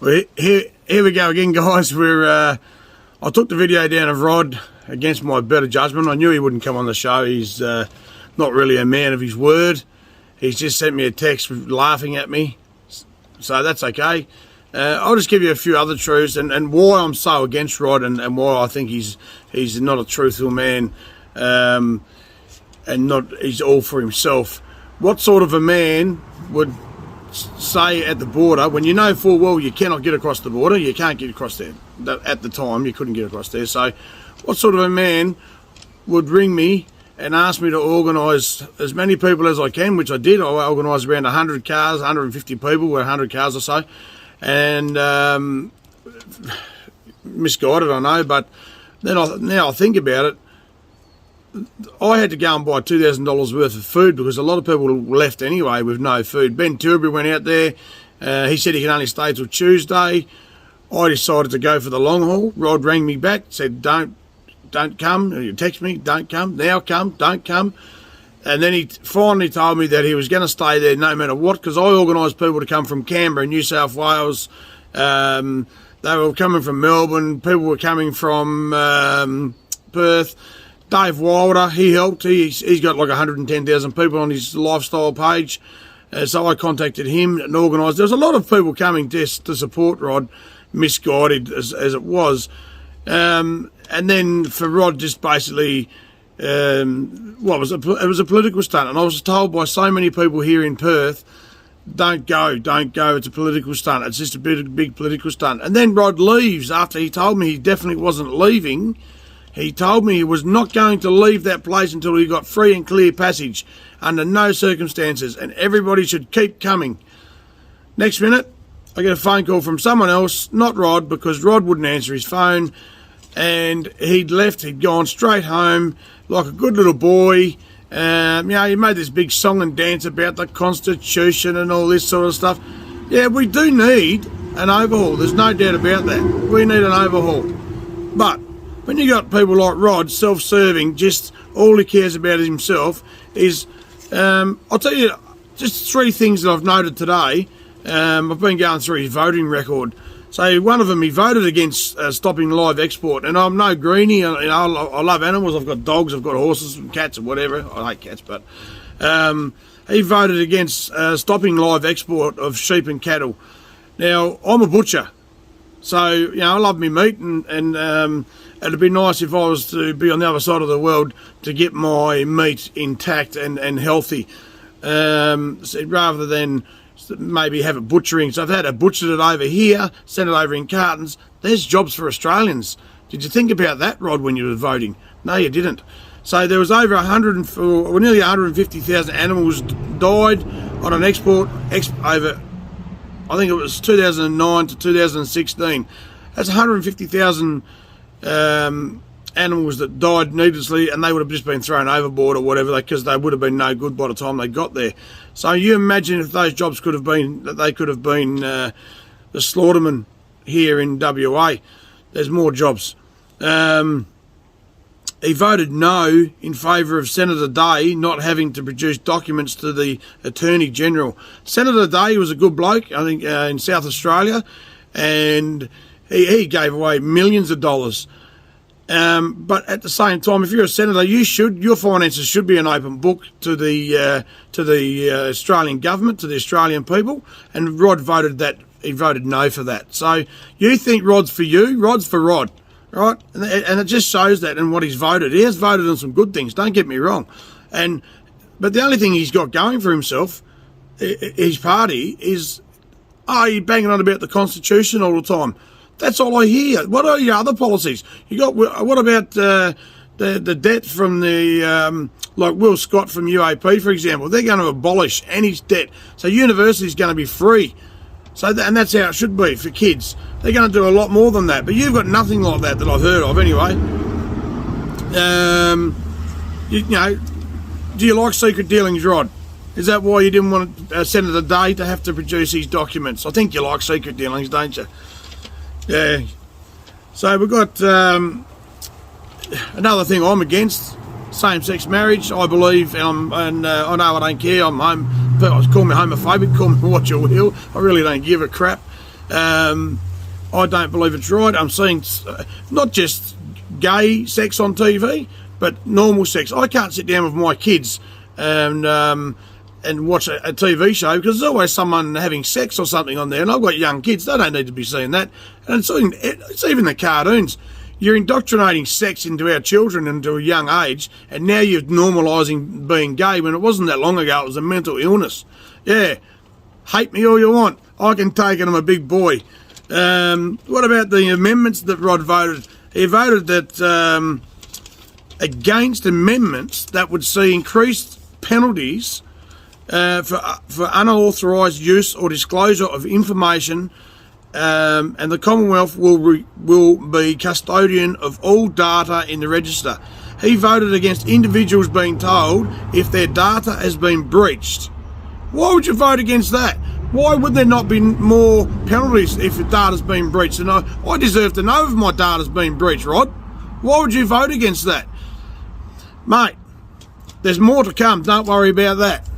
Well, here we go again, guys. I took the video down of Rod against my better judgment. I knew he wouldn't come on the show. He's not really a man of his word. He's just sent me a text laughing at me, so that's okay. I'll just give you a few other truths and why I'm so against Rod and why I think he's not a truthful man, and he's all for himself. What sort of a man would say at the border, when you know full well you cannot get across the border, you can't get across there. At the time, you couldn't get across there. So what sort of a man would ring me and ask me to organise as many people as I can, which I did. I organised around 100 cars, 150 people, 100 cars or so. And misguided, I know, but then now I think about it, I had to go and buy $2,000 worth of food because a lot of people left anyway with no food. Ben Tilbury went out there. He said he can only stay till Tuesday. I decided to go for the long haul. Rod rang me back, said, don't come. You text me, don't come. Now come, don't come. And then he finally told me that he was going to stay there no matter what, because I organised people to come from Canberra, New South Wales. They were coming from Melbourne. People were coming from Perth. Dave Wilder, he helped. He's got like 110,000 people on his lifestyle page. So I contacted him and organised. There was a lot of people coming just to support Rod, misguided as it was. And then for Rod just basically, it was a political stunt. And I was told by so many people here in Perth, don't go, it's a political stunt. It's just a big political stunt. And then Rod leaves after he told me he definitely wasn't leaving. He told me he was not going to leave that place until he got free and clear passage, under no circumstances, and everybody should keep coming. Next minute, I get a phone call from someone else, not Rod, because Rod wouldn't answer his phone, and he'd left, he'd gone straight home like a good little boy. He made this big song and dance about the Constitution and all this sort of stuff. Yeah, we do need an overhaul, there's no doubt about that. We need an overhaul. But when you got people like Rod, self-serving, just all he cares about is himself, is, I'll tell you, just three things that I've noted today. I've been going through his voting record. So one of them, he voted against stopping live export, and I'm no greenie. I love animals. I've got dogs, I've got horses and cats and whatever. I hate cats, but he voted against stopping live export of sheep and cattle. Now, I'm a butcher, so I love me meat, and it'd be nice if I was to be on the other side of the world to get my meat intact and healthy, so rather than maybe have it butchering. So I've had it butchered it over here, sent it over in cartons. There's jobs for Australians. Did you think about that, Rod, when you were voting? No, you didn't. So there was over nearly 150,000 animals died on an export over, I think it was 2009 to 2016. That's 150,000 animals that died needlessly, and they would have just been thrown overboard or whatever, because they would have been no good by the time they got there. So you imagine if those jobs could have been the slaughtermen here in WA. There's more jobs. He voted no in favour of Senator Day not having to produce documents to the Attorney General. Senator Day was a good bloke, I think, in South Australia, and he gave away millions of dollars. But at the same time, if you're a senator, your finances should be an open book to the Australian government, to the Australian people. And Rod voted that. He voted no for that. So you think Rod's for you? Rod's for Rod, right? And it just shows that in what he's voted. He has voted on some good things. Don't get me wrong. But the only thing he's got going for himself, his party, is he's banging on about the Constitution all the time. That's all I hear. What are your other policies? What about the debt from the like Will Scott from UAP, for example? They're going to abolish any debt, so university's going to be free. So and that's how it should be for kids. They're going to do a lot more than that, but you've got nothing like that I've heard of anyway. Do you like secret dealings, Rod? Is that why you didn't want Senator Day to have to produce his documents? I think you like secret dealings, don't you? Yeah. So we've got another thing I'm against, same-sex marriage. I believe, and I know I don't care. Call me homophobic, call me what you will. I really don't give a crap. I don't believe it's right. I'm seeing not just gay sex on TV, but normal sex. I can't sit down with my kids and watch a TV show because there's always someone having sex or something on there, and I've got young kids. They don't need to be seeing that. And it's even the cartoons. You're indoctrinating sex into our children into a young age, and now you're normalising being gay when it wasn't that long ago. It was a mental illness. Yeah, hate me all you want. I can take it. I'm a big boy. What about the amendments that Rod voted? He voted that against amendments that would see increased penalties for unauthorised use or disclosure of information, and the Commonwealth will be custodian of all data in the register. He voted against individuals being told if their data has been breached. Why would you vote against that? Why would there not be more penalties if the data's been breached? And I deserve to know if my data's been breached, Rod. Why would you vote against that? Mate, there's more to come. Don't worry about that.